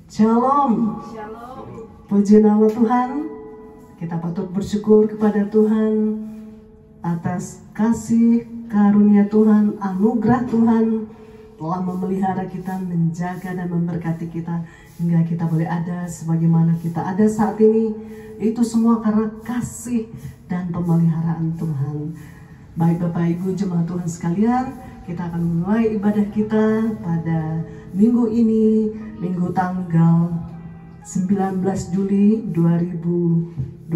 Shalom. Puji nama Tuhan. Kita patut bersyukur kepada Tuhan atas kasih karunia Tuhan, anugerah Tuhan telah memelihara kita, menjaga dan memberkati kita hingga kita boleh ada sebagaimana kita ada saat ini. Itu semua karena kasih dan pemeliharaan Tuhan. Baik Bapak Ibu jemaat Tuhan sekalian, kita akan mulai ibadah kita pada minggu ini, minggu tanggal 19 Juli 2020.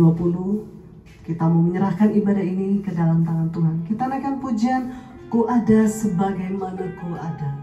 Kita mau menyerahkan ibadah ini ke dalam tangan Tuhan. Kita naikkan pujian, Ku ada sebagaimana ku ada.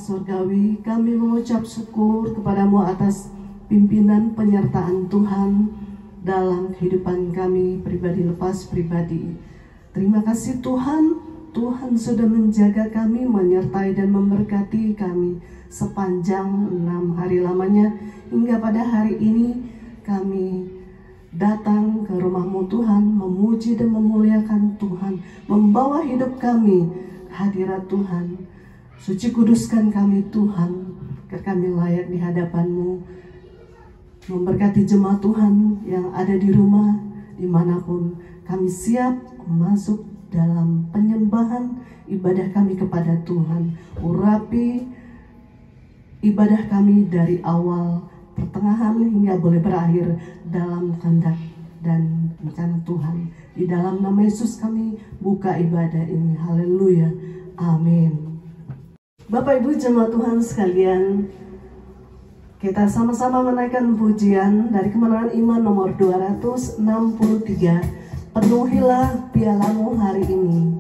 Surgawi, kami mengucap syukur kepadamu atas pimpinan penyertaan Tuhan dalam kehidupan kami pribadi lepas pribadi. Terima kasih Tuhan, Tuhan sudah menjaga kami, menyertai dan memberkati kami sepanjang 6 hari lamanya hingga pada hari ini kami datang ke rumah-Mu Tuhan, memuji dan memuliakan Tuhan, membawa hidup kami ke hadirat Tuhan. Suci kuduskan kami Tuhan, agar kami layak di hadapan-Mu. Memberkati jemaat Tuhan yang ada di rumah, dimanapun kami siap masuk dalam penyembahan ibadah kami kepada Tuhan. Urapi ibadah kami dari awal, pertengahan hingga boleh berakhir dalam kehendak dan rencana Tuhan. Di dalam nama Yesus kami buka ibadah ini. Haleluya. Amin. Bapak Ibu jemaat Tuhan sekalian, kita sama-sama menaikkan pujian dari Kemenangan Iman nomor 263. Penuhilah pialamu hari ini.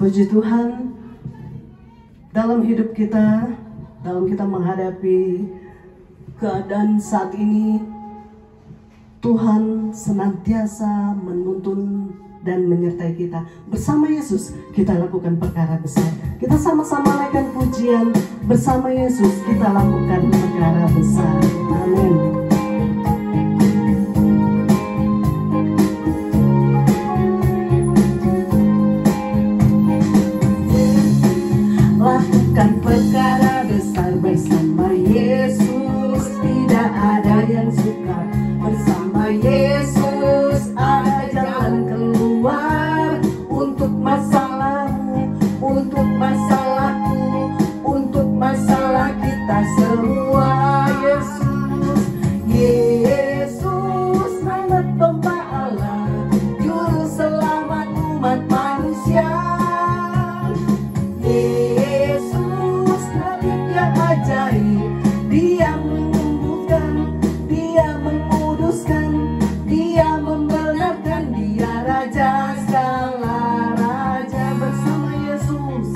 Puji Tuhan, dalam hidup kita, dalam kita menghadapi keadaan saat ini, Tuhan senantiasa menuntun dan menyertai kita. Bersama Yesus kita lakukan perkara besar. Kita sama-sama naikkan pujian, bersama Yesus kita lakukan perkara besar. Amin. Lakukan perkara besar bersama Yesus, tidak ada yang sukar. Bersama Yesus ada jalan keluar untuk masalahmu, untuk masalahku, untuk masalah kita semua. Yesus, anak domba Allah, juru selamat umat manusia. Dia menyembuhkan, Dia menguduskan, Dia membenarkan, Dia Raja segala raja. Bersama Yesus,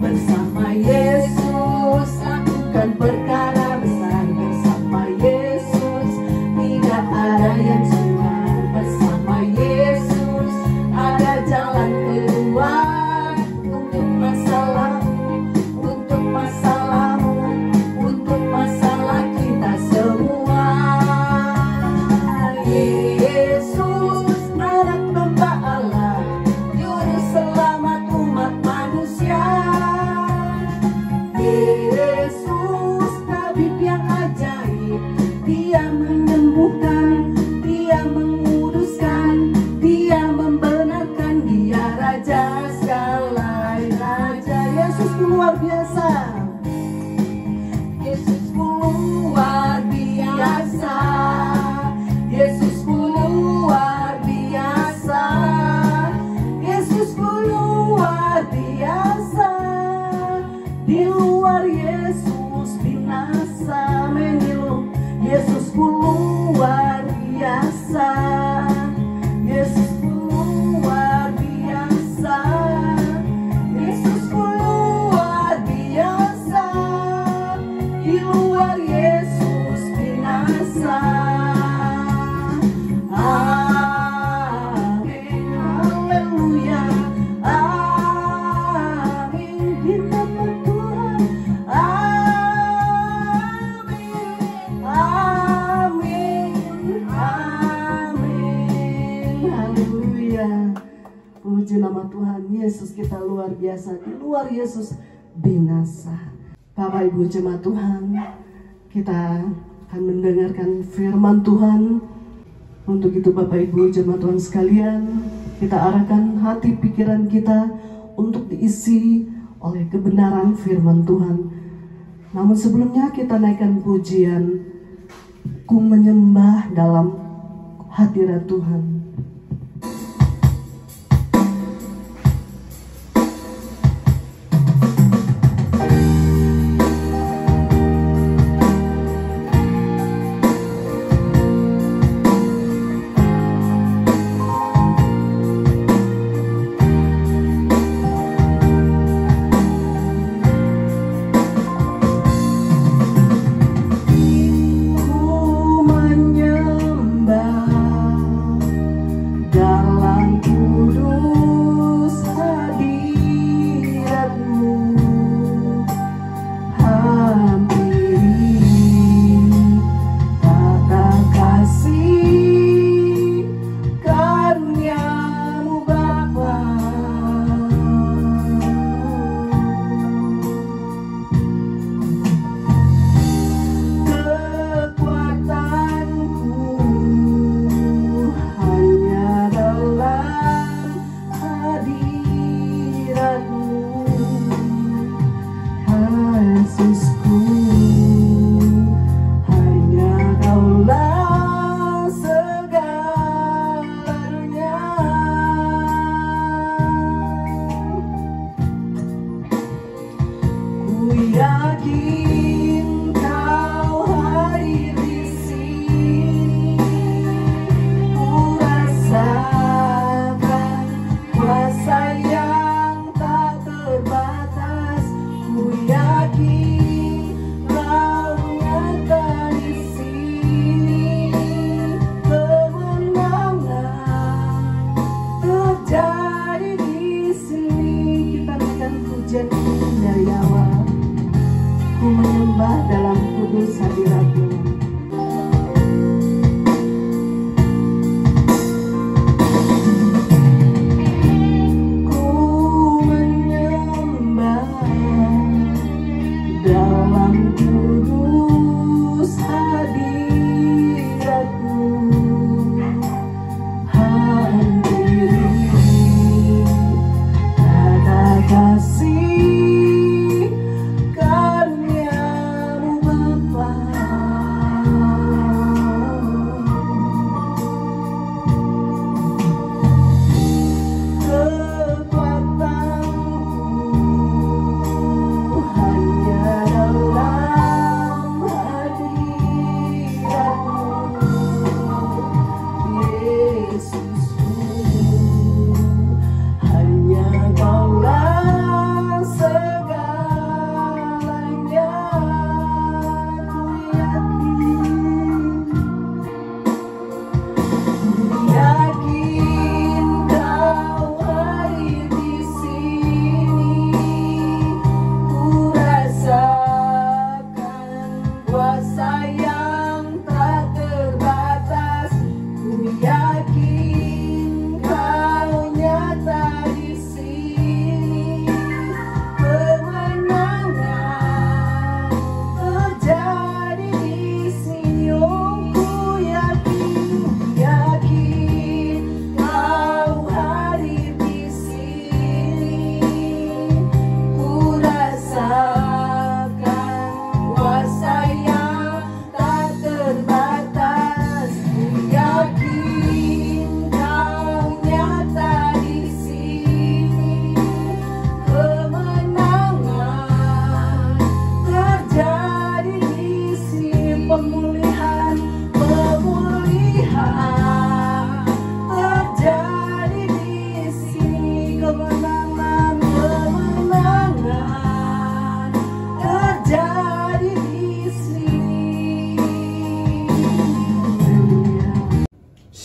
bersama Yesus lakukan perkara besar. Bersama Yesus tidak ada yang sukar. Bersama Yesus haleluya. Puji nama Tuhan. Yesus kita luar biasa, di luar Yesus binasa. Bapak Ibu jemaat Tuhan, kita akan mendengarkan firman Tuhan. Untuk itu Bapak Ibu jemaat Tuhan sekalian, kita arahkan hati pikiran kita untuk diisi oleh kebenaran firman Tuhan. Namun sebelumnya kita naikkan pujian, ku menyembah dalam hadirat Tuhan.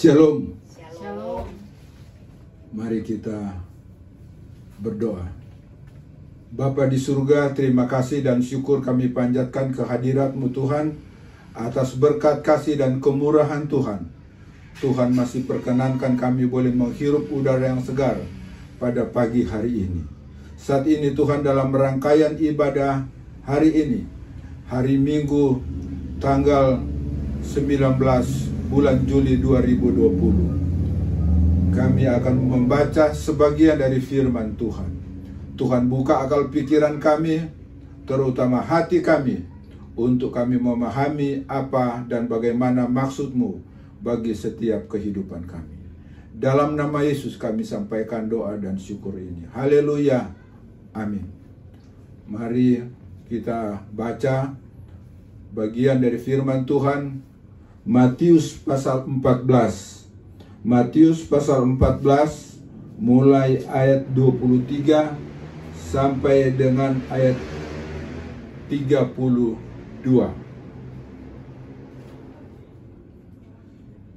Shalom. Shalom. Mari kita berdoa. Bapa di surga, terima kasih dan syukur kami panjatkan kehadirat-Mu Tuhan atas berkat kasih dan kemurahan Tuhan. Tuhan masih perkenankan kami boleh menghirup udara yang segar pada pagi hari ini. Saat ini Tuhan dalam rangkaian ibadah hari ini, hari Minggu tanggal 19 bulan Juli 2020, kami akan membaca sebagian dari firman Tuhan. Tuhan buka akal pikiran kami, terutama hati kami, untuk kami memahami apa dan bagaimana maksud-Mu bagi setiap kehidupan kami. Dalam nama Yesus kami sampaikan doa dan syukur ini. Haleluya. Amin. Mari kita baca bagian dari firman Tuhan, Matius pasal 14. Matius pasal 14 mulai ayat 23 sampai dengan ayat 32.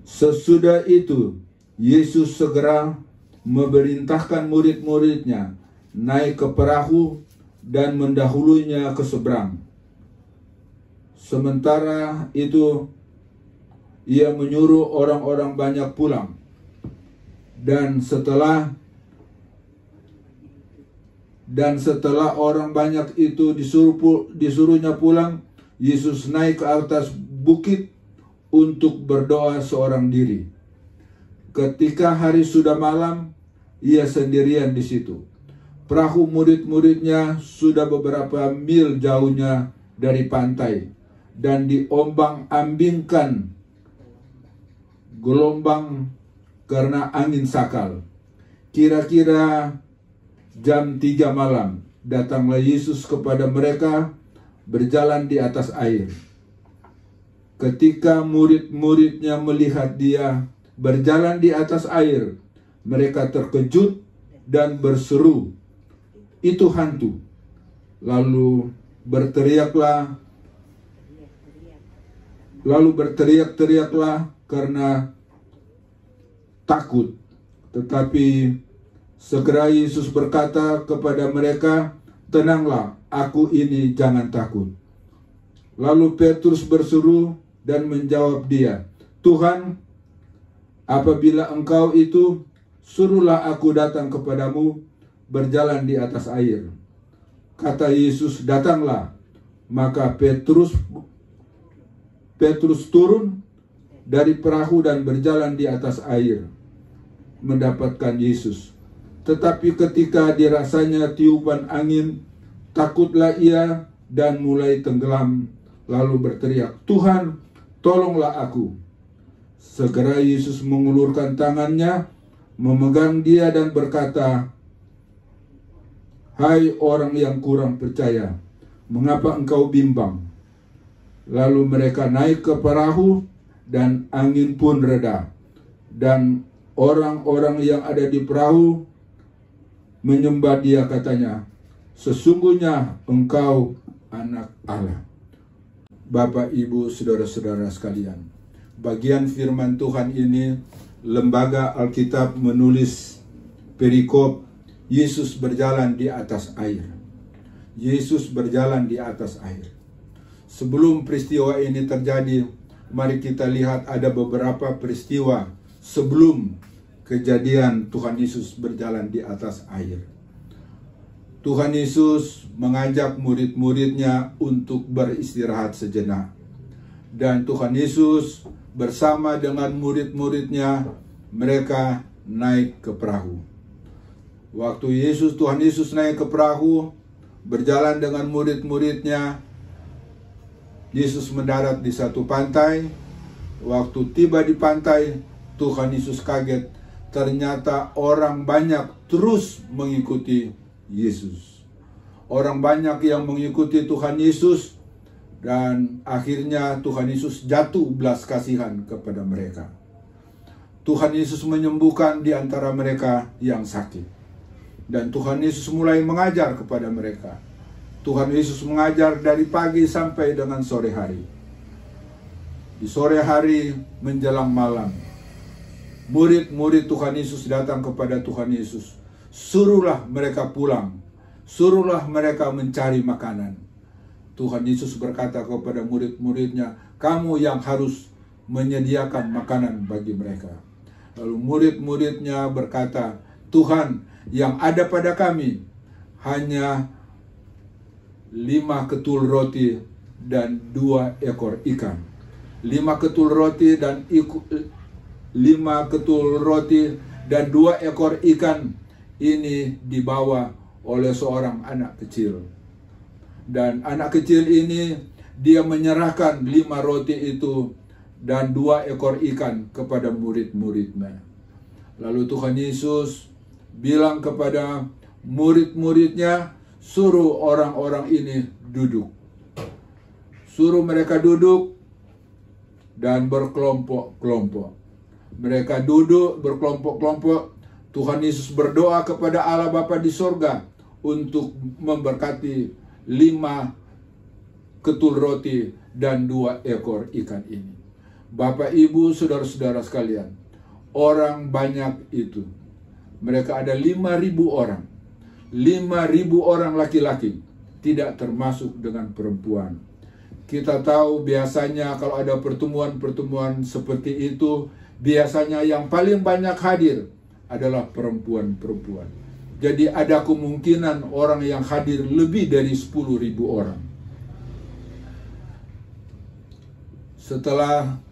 Sesudah itu, Yesus segera memerintahkan murid-muridnya naik ke perahu dan mendahulunya ke seberang. Sementara itu, Ia menyuruh orang-orang banyak pulang. Dan setelah orang banyak itu disuruhnya pulang, Yesus naik ke atas bukit untuk berdoa seorang diri. Ketika hari sudah malam, Ia sendirian di situ. Perahu murid-muridnya sudah beberapa mil jauhnya dari pantai dan diombang-ambingkan gelombang karena angin sakal. Kira-kira jam 3 malam, datanglah Yesus kepada mereka berjalan di atas air. Ketika murid-muridnya melihat Dia berjalan di atas air, mereka terkejut dan berseru, "Itu hantu." Lalu berteriak-teriaklah karena takut. Tetapi segera Yesus berkata kepada mereka, "Tenanglah, aku ini, jangan takut." Lalu Petrus berseru dan menjawab Dia, "Tuhan, apabila Engkau itu, suruhlah aku datang kepadamu berjalan di atas air." Kata Yesus, "Datanglah." Maka Petrus turun dari perahu dan berjalan di atas air mendapatkan Yesus. Tetapi ketika dirasanya tiupan angin, takutlah ia dan mulai tenggelam, lalu berteriak, "Tuhan, tolonglah aku." Segera Yesus mengulurkan tangannya, memegang dia dan berkata, "Hai orang yang kurang percaya, mengapa engkau bimbang?" Lalu mereka naik ke perahu dan angin pun reda. Dan orang-orang yang ada di perahu menyembah Dia, katanya, "Sesungguhnya Engkau Anak Allah." Bapak, Ibu, saudara-saudara sekalian, bagian firman Tuhan ini, Lembaga Alkitab menulis perikop Yesus berjalan di atas air. Yesus berjalan di atas air. Sebelum peristiwa ini terjadi, mari kita lihat ada beberapa peristiwa sebelum kejadian Tuhan Yesus berjalan di atas air. Tuhan Yesus mengajak murid-muridnya untuk beristirahat sejenak. Dan Tuhan Yesus bersama dengan murid-muridnya, mereka naik ke perahu. Waktu Tuhan Yesus naik ke perahu, berjalan dengan murid-muridnya, Yesus mendarat di satu pantai. Waktu tiba di pantai, Tuhan Yesus kaget. Ternyata orang banyak terus mengikuti Yesus. Orang banyak yang mengikuti Tuhan Yesus, dan akhirnya Tuhan Yesus jatuh belas kasihan kepada mereka. Tuhan Yesus menyembuhkan di antara mereka yang sakit. Dan Tuhan Yesus mulai mengajar kepada mereka. Tuhan Yesus mengajar dari pagi sampai dengan sore hari. Di sore hari menjelang malam, murid-murid Tuhan Yesus datang kepada Tuhan Yesus. Suruhlah mereka pulang. Suruhlah mereka mencari makanan. Tuhan Yesus berkata kepada murid-muridnya, "Kamu yang harus menyediakan makanan bagi mereka. Lalu murid-muridnya berkata, Tuhan, yang ada pada kami hanya 5 ketul roti dan 2 ekor ikan. 5 ketul roti dan 5 ketul roti dan 2 ekor ikan ini dibawa oleh seorang anak kecil. Dan anak kecil ini dia menyerahkan 5 roti itu dan 2 ekor ikan kepada murid-muridnya. Lalu Tuhan Yesus bilang kepada murid-muridnya, suruh orang-orang ini duduk. Suruh mereka duduk dan berkelompok-kelompok. Mereka duduk berkelompok-kelompok. Tuhan Yesus berdoa kepada Allah Bapa di sorga untuk memberkati 5 ketul roti dan 2 ekor ikan ini. Bapak, Ibu, saudara-saudara sekalian, orang banyak itu. Mereka ada 5.000 orang. 5.000 orang laki-laki, tidak termasuk dengan perempuan. Kita tahu biasanya kalau ada pertemuan-pertemuan seperti itu, biasanya yang paling banyak hadir adalah perempuan-perempuan. Jadi ada kemungkinan orang yang hadir lebih dari 10.000 orang. Setelah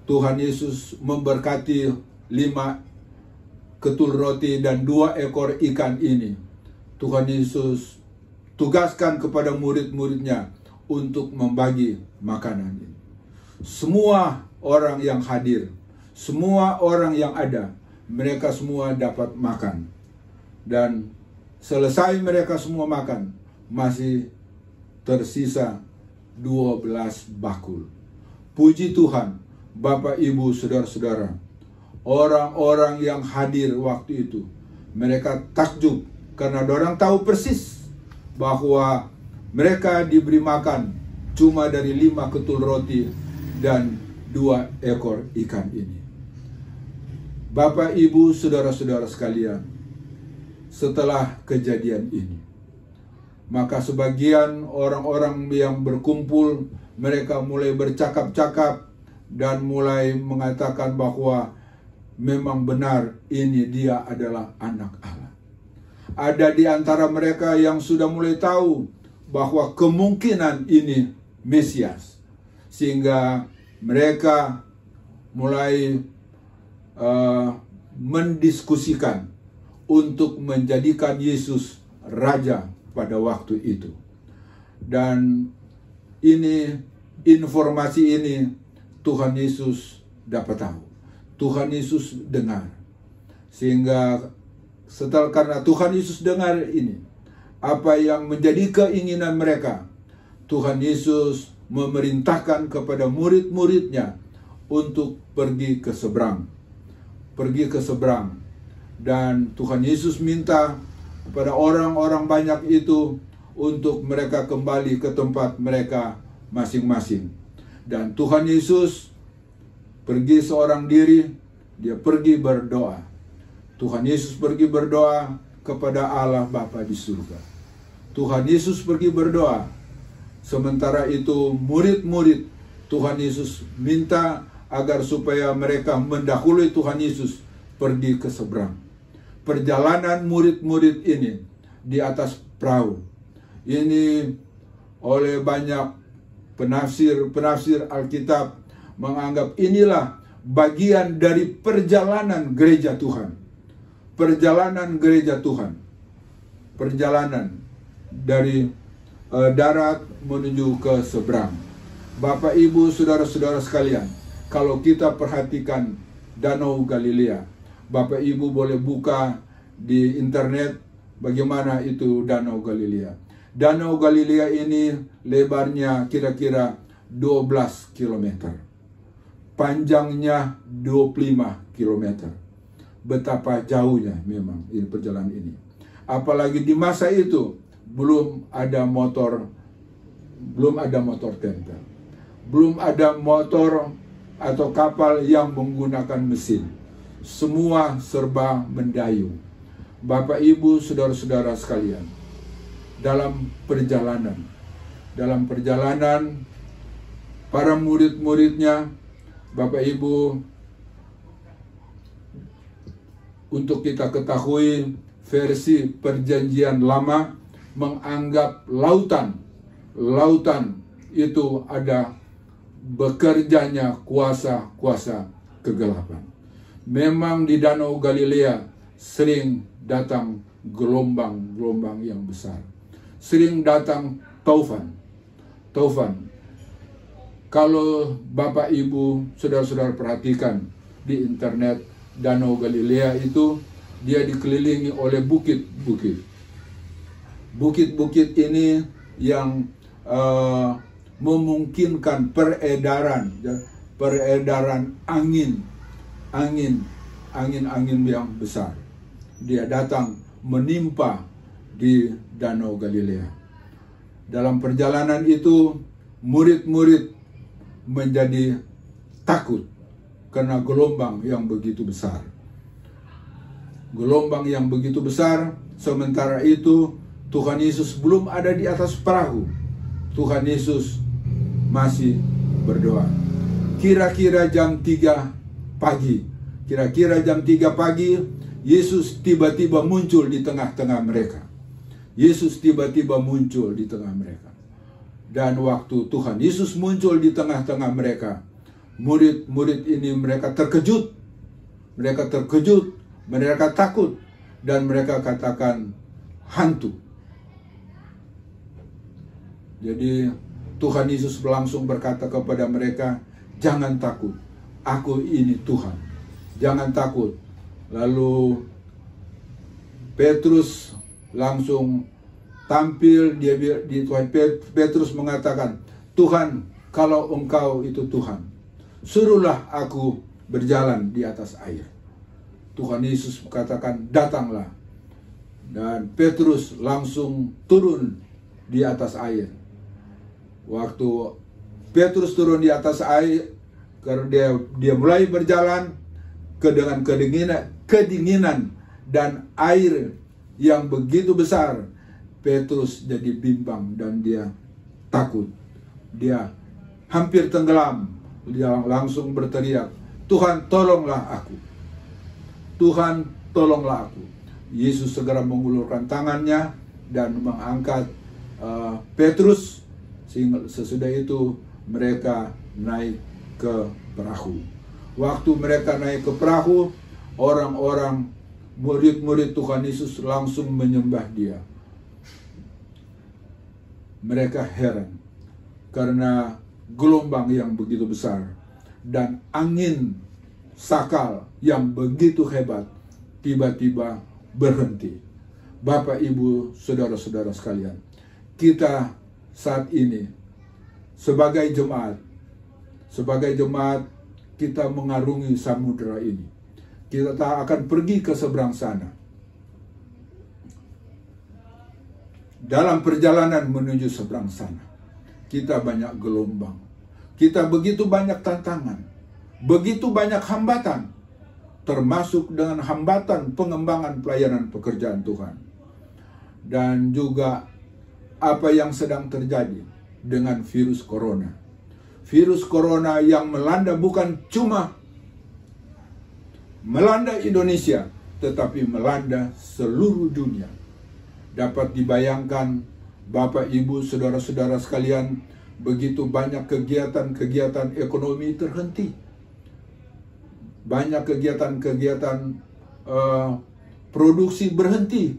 Tuhan Yesus memberkati 5 ketul roti dan 2 ekor ikan ini, Tuhan Yesus tugaskan kepada murid-muridnya untuk membagi makanan ini. Semua orang yang hadir, semua orang yang ada, mereka semua dapat makan. Dan selesai mereka semua makan, masih tersisa 12 bakul. Puji Tuhan, Bapak, Ibu, saudara-saudara, orang-orang yang hadir waktu itu, mereka takjub karena orang tahu persis bahwa mereka diberi makan cuma dari 5 ketul roti dan 2 ekor ikan ini. Bapak, Ibu, saudara-saudara sekalian, setelah kejadian ini, maka sebagian orang-orang yang berkumpul, mereka mulai bercakap-cakap dan mulai mengatakan bahwa memang benar ini dia adalah anak Allah. Ada di antara mereka yang sudah mulai tahu bahwa kemungkinan ini Mesias, sehingga mereka mulai mendiskusikan untuk menjadikan Yesus raja pada waktu itu. Dan ini, informasi ini Tuhan Yesus dapat tahu, Tuhan Yesus dengar. Sehingga karena Tuhan Yesus dengar ini, apa yang menjadi keinginan mereka, Tuhan Yesus memerintahkan kepada murid-muridnya untuk pergi ke seberang. Pergi ke seberang. Dan Tuhan Yesus minta kepada orang-orang banyak itu untuk mereka kembali ke tempat mereka masing-masing. Dan Tuhan Yesus pergi seorang diri, dia pergi berdoa. Tuhan Yesus pergi berdoa kepada Allah Bapa di surga. Tuhan Yesus pergi berdoa. Sementara itu murid-murid Tuhan Yesus minta agar supaya mereka mendahului Tuhan Yesus pergi ke seberang. Perjalanan murid-murid ini di atas perahu. Ini oleh banyak penafsir Alkitab menganggap inilah bagian dari perjalanan gereja Tuhan. Perjalanan gereja Tuhan. Perjalanan dari darat menuju ke seberang. Bapak, Ibu, saudara-saudara sekalian, kalau kita perhatikan Danau Galilea, Bapak Ibu boleh buka di internet bagaimana itu Danau Galilea. Danau Galilea ini lebarnya kira-kira 12 km. Panjangnya 25 km. Betapa jauhnya memang ini perjalanan ini. Apalagi di masa itu belum ada motor tempel. Belum ada motor atau kapal yang menggunakan mesin. Semua serba mendayung. Bapak, Ibu, saudara-saudara sekalian, dalam perjalanan para murid-muridnya Bapak Ibu, untuk kita ketahui, versi Perjanjian Lama menganggap lautan itu ada bekerjanya kuasa-kuasa kegelapan. Memang di Danau Galilea sering datang gelombang-gelombang yang besar. Sering datang taufan. Kalau Bapak Ibu, saudara-saudara perhatikan di internet, Danau Galilea itu dia dikelilingi oleh bukit-bukit. Bukit-bukit ini yang memungkinkan peredaran angin yang besar. Dia datang menimpa di Danau Galilea. Dalam perjalanan itu, murid-murid menjadi takut karena gelombang yang begitu besar. Gelombang yang begitu besar, sementara itu Tuhan Yesus belum ada di atas perahu. Tuhan Yesus masih berdoa. Kira-kira jam 3 pagi, Yesus tiba-tiba muncul di tengah-tengah mereka. Dan waktu Tuhan Yesus muncul di tengah-tengah mereka, murid-murid ini mereka terkejut, mereka takut, dan mereka katakan hantu. Jadi Tuhan Yesus langsung berkata kepada mereka, jangan takut, aku ini Tuhan, jangan takut. Lalu Petrus langsung tampil, Petrus mengatakan, Tuhan, kalau engkau itu Tuhan, suruhlah aku berjalan di atas air. Tuhan Yesus katakan, datanglah. Dan Petrus langsung turun di atas air. Waktu Petrus turun di atas air, karena dia mulai berjalan dengan kedinginan dan air yang begitu besar, Petrus jadi bimbang dan dia takut. Dia hampir tenggelam. Dia langsung berteriak, Tuhan, tolonglah aku. Tuhan, tolonglah aku. Yesus segera mengulurkan tangannya dan mengangkat Petrus. Sesudah itu mereka naik ke perahu. Waktu mereka naik ke perahu, orang-orang murid-murid Tuhan Yesus langsung menyembah Dia. Mereka heran karena gelombang yang begitu besar dan angin sakal yang begitu hebat tiba-tiba berhenti. Bapak, Ibu, saudara-saudara sekalian, kita saat ini sebagai jemaat kita mengarungi samudera ini. Kita tak akan pergi ke seberang sana. Dalam perjalanan menuju seberang sana, kita banyak gelombang, kita begitu banyak tantangan, begitu banyak hambatan, termasuk dengan hambatan pengembangan pelayanan pekerjaan Tuhan. Dan juga apa yang sedang terjadi dengan virus corona. Virus corona yang melanda bukan cuma melanda Indonesia, tetapi melanda seluruh dunia. Dapat dibayangkan, Bapak, Ibu, saudara-saudara sekalian, begitu banyak kegiatan-kegiatan ekonomi terhenti. Banyak kegiatan-kegiatan produksi berhenti.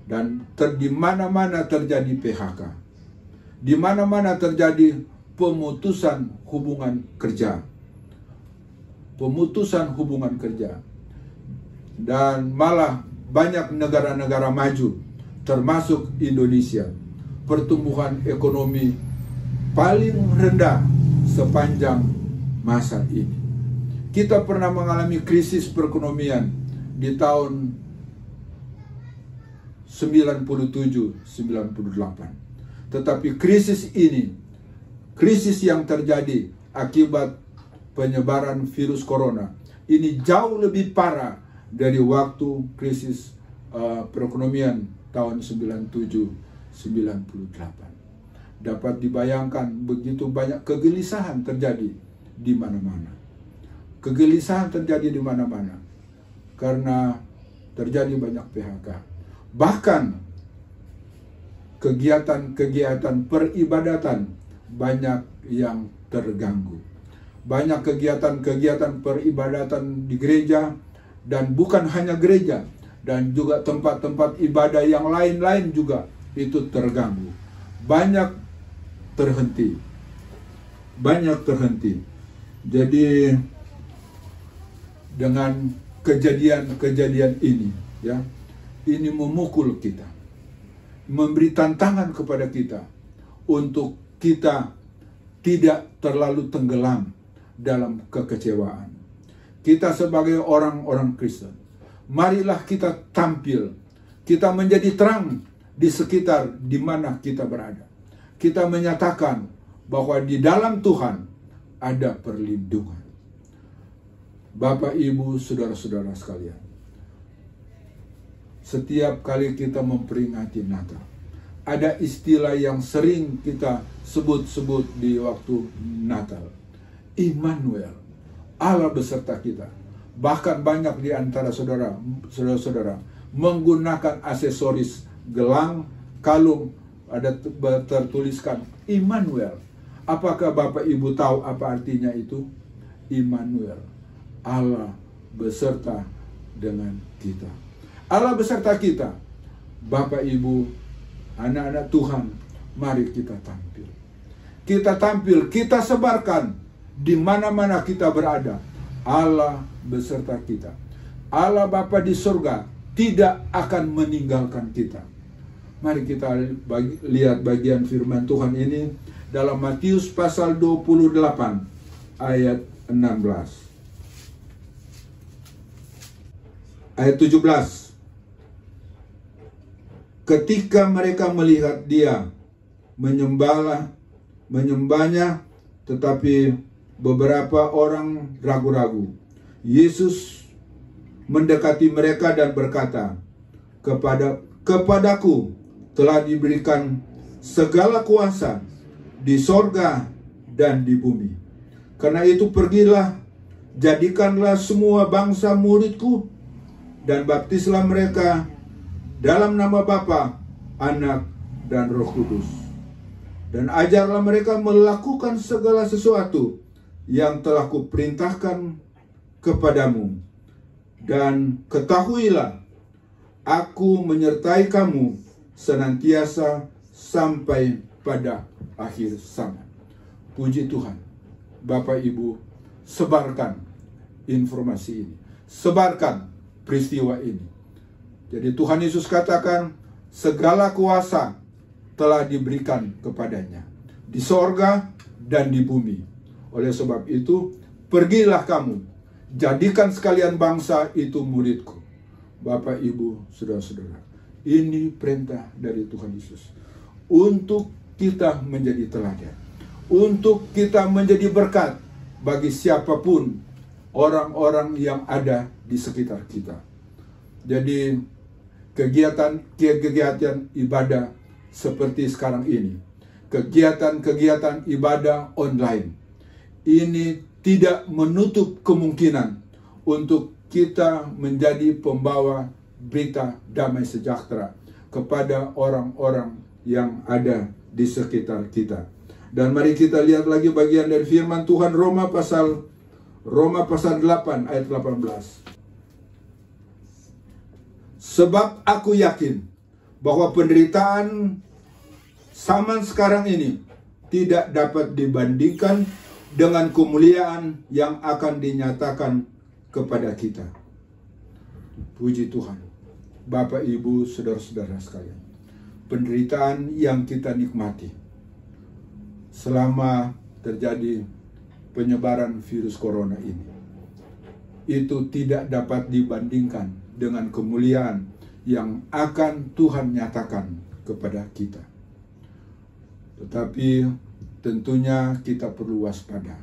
Dan di mana-mana terjadi PHK. Di mana-mana terjadi pemutusan hubungan kerja. Dan malah banyak negara-negara maju, termasuk Indonesia, pertumbuhan ekonomi paling rendah sepanjang masa ini. Kita pernah mengalami krisis perekonomian di tahun 97-98. Tetapi krisis ini, krisis yang terjadi akibat penyebaran virus corona, ini jauh lebih parah dari waktu krisis perekonomian tahun 97-98. Dapat dibayangkan begitu banyak kegelisahan terjadi di mana-mana. Kegelisahan terjadi di mana-mana karena terjadi banyak PHK. Bahkan kegiatan-kegiatan peribadatan banyak yang terganggu. Banyak kegiatan-kegiatan peribadatan di gereja, dan bukan hanya gereja, dan juga tempat-tempat ibadah yang lain-lain juga itu terganggu. Banyak terhenti. Jadi dengan kejadian-kejadian ini, ya, ini memukul kita, memberi tantangan kepada kita untuk kita tidak terlalu tenggelam dalam kekecewaan. Kita sebagai orang-orang Kristen, marilah kita tampil, kita menjadi terang di sekitar di mana kita berada. Kita menyatakan bahwa di dalam Tuhan ada perlindungan. Bapak, Ibu, saudara-saudara sekalian, setiap kali kita memperingati Natal, ada istilah yang sering kita sebut-sebut di waktu Natal. Immanuel, Allah beserta kita. Bahkan banyak di antara saudara-saudara menggunakan aksesoris gelang, kalung, ada tertuliskan Immanuel. Apakah Bapak Ibu tahu apa artinya itu? Immanuel, Allah beserta dengan kita. Allah beserta kita. Bapak Ibu, anak-anak Tuhan, mari kita tampil. Kita tampil, kita sebarkan di mana-mana kita berada. Allah beserta kita. Allah Bapa di surga tidak akan meninggalkan kita. Mari kita lihat bagian firman Tuhan ini dalam Matius pasal 28 ayat 16. Ayat 17. Ketika mereka melihat dia menyembahnya, tetapi beberapa orang ragu-ragu, Yesus mendekati mereka dan berkata, Kepadaku telah diberikan segala kuasa di sorga dan di bumi. Karena itu pergilah, jadikanlah semua bangsa muridku, dan baptislah mereka dalam nama Bapa, Anak, dan Roh Kudus. Dan ajarlah mereka melakukan segala sesuatu yang telah kuperintahkan kepadamu. Dan ketahuilah, aku menyertai kamu senantiasa sampai pada akhir zaman. Puji Tuhan. Bapak Ibu, sebarkan informasi ini. Sebarkan peristiwa ini. Jadi Tuhan Yesus katakan, segala kuasa telah diberikan kepadanya di sorga dan di bumi. Oleh sebab itu, pergilah kamu, jadikan sekalian bangsa itu muridku. Bapak, Ibu, saudara-saudara, ini perintah dari Tuhan Yesus untuk kita menjadi teladan, untuk kita menjadi berkat bagi siapapun orang-orang yang ada di sekitar kita. Jadi kegiatan ibadah seperti sekarang ini, kegiatan ibadah online, ini tidak menutup kemungkinan untuk kita menjadi pembawa berita damai sejahtera kepada orang-orang yang ada di sekitar kita. Dan mari kita lihat lagi bagian dari firman Tuhan Roma pasal 8 ayat 18. Sebab aku yakin bahwa penderitaan zaman sekarang ini tidak dapat dibandingkan dengan kemuliaan yang akan dinyatakan kepada kita. Puji Tuhan. Bapak, Ibu, saudara-saudara sekalian, penderitaan yang kita nikmati selama terjadi penyebaran virus corona ini, itu tidak dapat dibandingkan dengan kemuliaan yang akan Tuhan nyatakan kepada kita. Tetapi tentunya kita perlu waspada.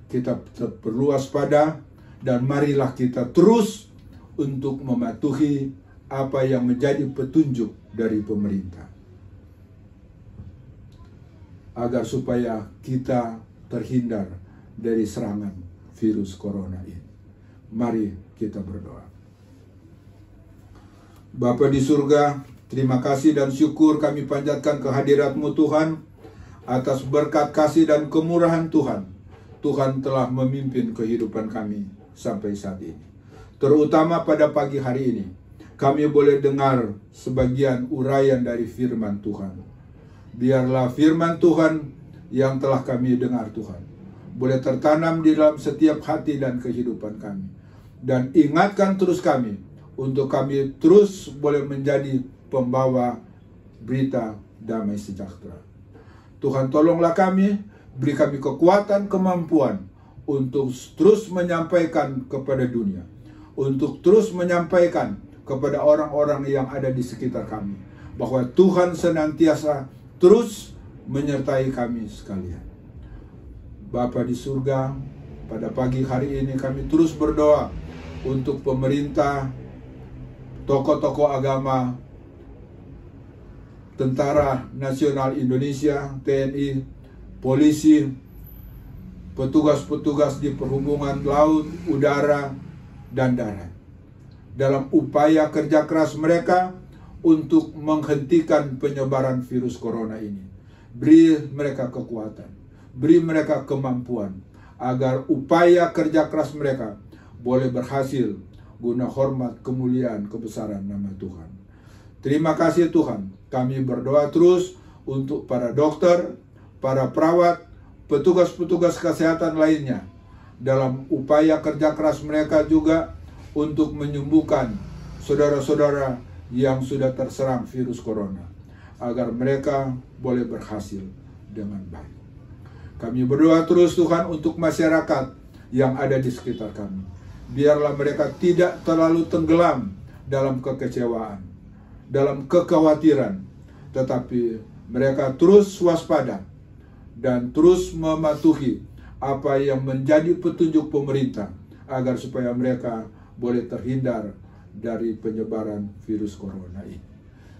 Kita perlu waspada, dan marilah kita terus untuk mematuhi apa yang menjadi petunjuk dari pemerintah, agar supaya kita terhindar dari serangan virus corona ini. Mari kita berdoa. Bapa di surga, terima kasih dan syukur kami panjatkan kehadirat-Mu Tuhan, atas berkat kasih dan kemurahan Tuhan. Tuhan telah memimpin kehidupan kami sampai saat ini. Terutama pada pagi hari ini, kami boleh dengar sebagian uraian dari firman Tuhan. Biarlah firman Tuhan yang telah kami dengar Tuhan boleh tertanam di dalam setiap hati dan kehidupan kami. Dan ingatkan terus kami, untuk kami terus boleh menjadi pembawa berita damai sejahtera. Tuhan, tolonglah kami, beri kami kekuatan, kemampuan untuk terus menyampaikan kepada dunia, untuk terus menyampaikan kepada orang-orang yang ada di sekitar kami, bahwa Tuhan senantiasa terus menyertai kami sekalian. Bapa di surga, pada pagi hari ini kami terus berdoa untuk pemerintah, tokoh-tokoh agama, Tentara Nasional Indonesia, TNI, polisi, petugas-petugas di perhubungan laut, udara, dan darat, dalam upaya kerja keras mereka untuk menghentikan penyebaran virus corona ini. Beri mereka kekuatan, beri mereka kemampuan, agar upaya kerja keras mereka boleh berhasil guna hormat, kemuliaan, kebesaran nama Tuhan. Terima kasih Tuhan. Kami berdoa terus untuk para dokter, para perawat, petugas-petugas kesehatan lainnya, dalam upaya kerja keras mereka juga untuk menyembuhkan saudara-saudara yang sudah terserang virus corona, agar mereka boleh berhasil dengan baik. Kami berdoa terus Tuhan untuk masyarakat yang ada di sekitar kami. Biarlah mereka tidak terlalu tenggelam dalam kekecewaan, dalam kekhawatiran, tetapi mereka terus waspada dan terus mematuhi apa yang menjadi petunjuk pemerintah, agar supaya mereka boleh terhindar dari penyebaran virus corona ini.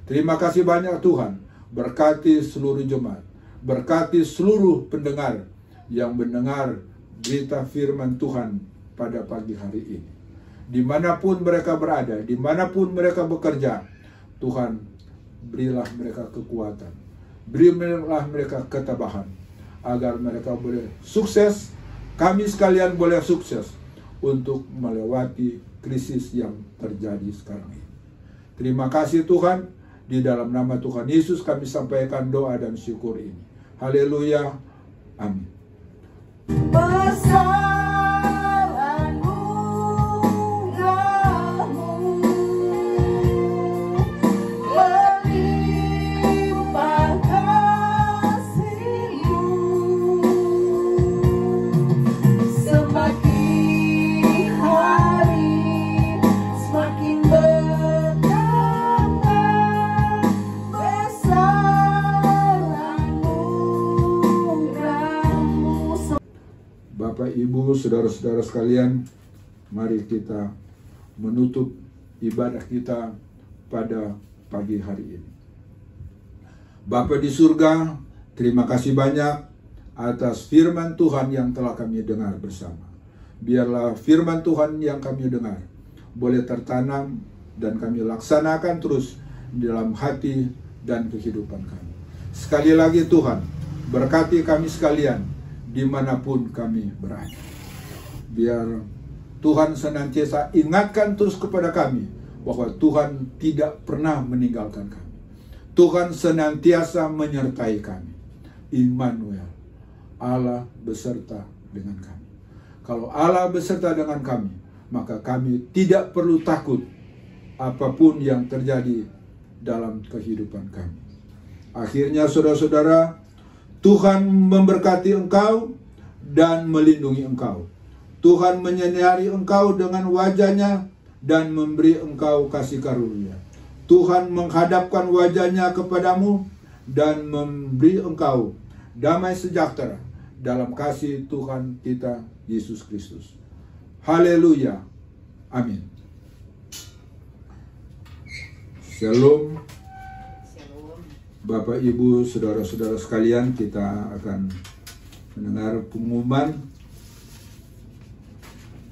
Terima kasih banyak Tuhan. Berkati seluruh jemaat, berkati seluruh pendengar yang mendengar berita firman Tuhan pada pagi hari ini. Dimanapun mereka berada, dimanapun mereka bekerja, Tuhan, berilah mereka kekuatan, berilah mereka ketabahan, agar mereka boleh sukses, kami sekalian boleh sukses untuk melewati krisis yang terjadi sekarang ini. Terima kasih Tuhan, di dalam nama Tuhan Yesus kami sampaikan doa dan syukur ini. Haleluya, amin. Bapak, Ibu, saudara-saudara sekalian, mari kita menutup ibadah kita pada pagi hari ini. Bapa di surga, terima kasih banyak atas firman Tuhan yang telah kami dengar bersama. Biarlah firman Tuhan yang kami dengar boleh tertanam dan kami laksanakan terus di dalam hati dan kehidupan kami. Sekali lagi Tuhan, berkati kami sekalian dimanapun kami berada. Biar Tuhan senantiasa ingatkan terus kepada kami bahwa Tuhan tidak pernah meninggalkan kami. Tuhan senantiasa menyertai kami. Immanuel, Allah beserta dengan kami. Kalau Allah beserta dengan kami, maka kami tidak perlu takut apapun yang terjadi dalam kehidupan kami. Akhirnya saudara-saudara, Tuhan memberkati engkau dan melindungi engkau. Tuhan menyinari engkau dengan wajahnya dan memberi engkau kasih karunia. Tuhan menghadapkan wajahnya kepadamu dan memberi engkau damai sejahtera dalam kasih Tuhan kita Yesus Kristus. Haleluya. Amin. Shalom. Bapak, Ibu, saudara-saudara sekalian, kita akan mendengar pengumuman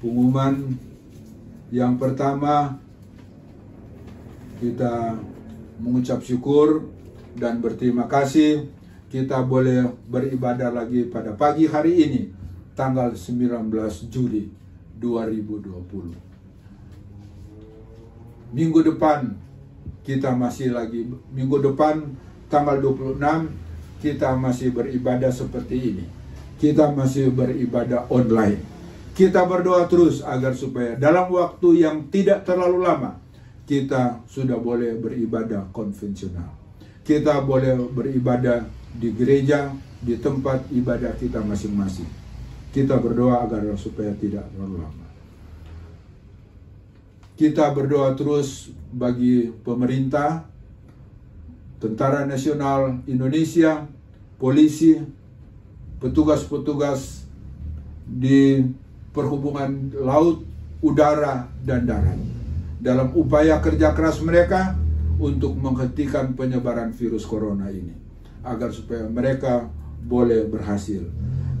Pengumuman yang pertama, kita mengucap syukur dan berterima kasih kita boleh beribadah lagi pada pagi hari ini, tanggal 19 Juli 2020. Minggu depan kita masih lagi, minggu depan tanggal 26 kita masih beribadah seperti ini. Kita masih beribadah online. Kita berdoa terus agar supaya dalam waktu yang tidak terlalu lama kita sudah boleh beribadah konvensional. Kita boleh beribadah di gereja, di tempat ibadah kita masing-masing. Kita berdoa agar supaya tidak terlalu lama. Kita berdoa terus bagi pemerintah, Tentara Nasional Indonesia, polisi, petugas-petugas di perhubungan laut, udara, dan darat dalam upaya kerja keras mereka untuk menghentikan penyebaran virus corona ini, agar supaya mereka boleh berhasil.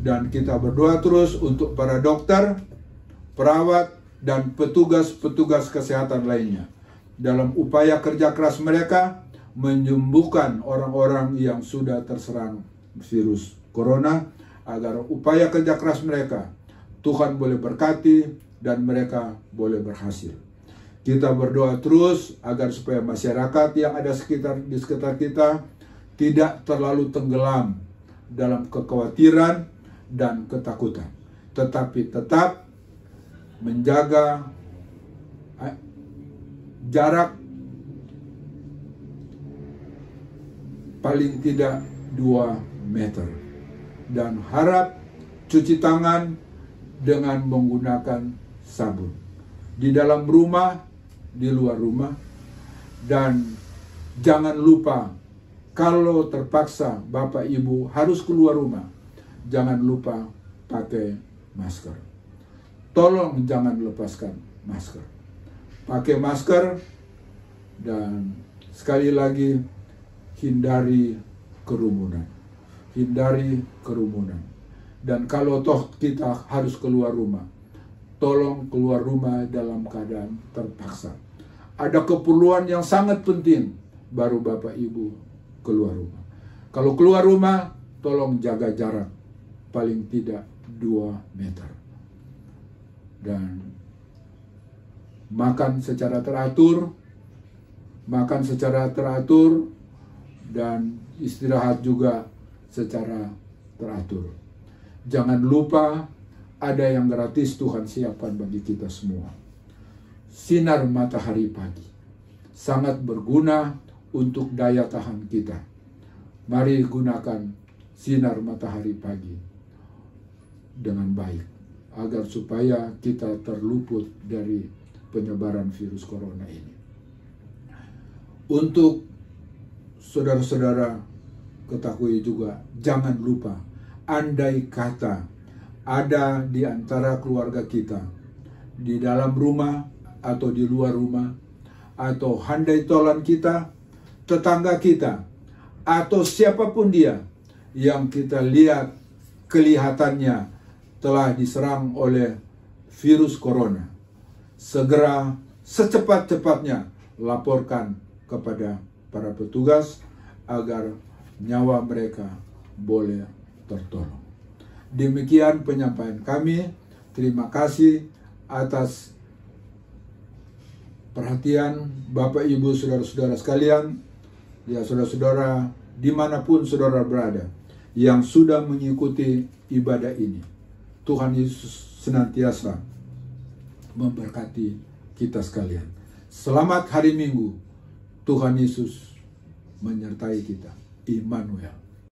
Dan kita berdoa terus untuk para dokter, perawat, dan petugas-petugas kesehatan lainnya dalam upaya kerja keras mereka menyembuhkan orang-orang yang sudah terserang virus corona, agar upaya kerja keras mereka Tuhan boleh berkati dan mereka boleh berhasil. Kita berdoa terus agar supaya masyarakat yang ada di sekitar kita tidak terlalu tenggelam dalam kekhawatiran dan ketakutan, tetapi tetap menjaga jarak paling tidak 2 meter, dan harap cuci tangan dengan menggunakan sabun di dalam rumah, di luar rumah. Dan jangan lupa, kalau terpaksa Bapak Ibu harus keluar rumah, jangan lupa pakai masker. Tolong jangan lepaskan masker, pakai masker. Dan sekali lagi, hindari kerumunan. Hindari kerumunan. Dan kalau toh kita harus keluar rumah, tolong keluar rumah dalam keadaan terpaksa. Ada keperluan yang sangat penting, baru Bapak Ibu keluar rumah. Kalau keluar rumah, tolong jaga jarak paling tidak 2 meter. Dan makan secara teratur, dan istirahat juga secara teratur. Jangan lupa, ada yang gratis Tuhan siapkan bagi kita semua. Sinar matahari pagi sangat berguna untuk daya tahan kita. Mari gunakan sinar matahari pagi dengan baik, agar supaya kita terluput dari penyebaran virus corona ini. Untuk saudara-saudara ketahui juga, jangan lupa, andai kata ada di antara keluarga kita, di dalam rumah atau di luar rumah, atau handai tolan kita, tetangga kita, atau siapapun dia yang kita lihat kelihatannya telah diserang oleh virus corona, segera secepat-cepatnya laporkan kepada para petugas agar nyawa mereka boleh tertolong. Demikian penyampaian kami. Terima kasih atas perhatian Bapak Ibu saudara-saudara sekalian, ya saudara-saudara dimanapun saudara berada yang sudah mengikuti ibadah ini. Tuhan Yesus senantiasa memberkati kita sekalian. Selamat hari Minggu. Tuhan Yesus menyertai kita. Immanuel.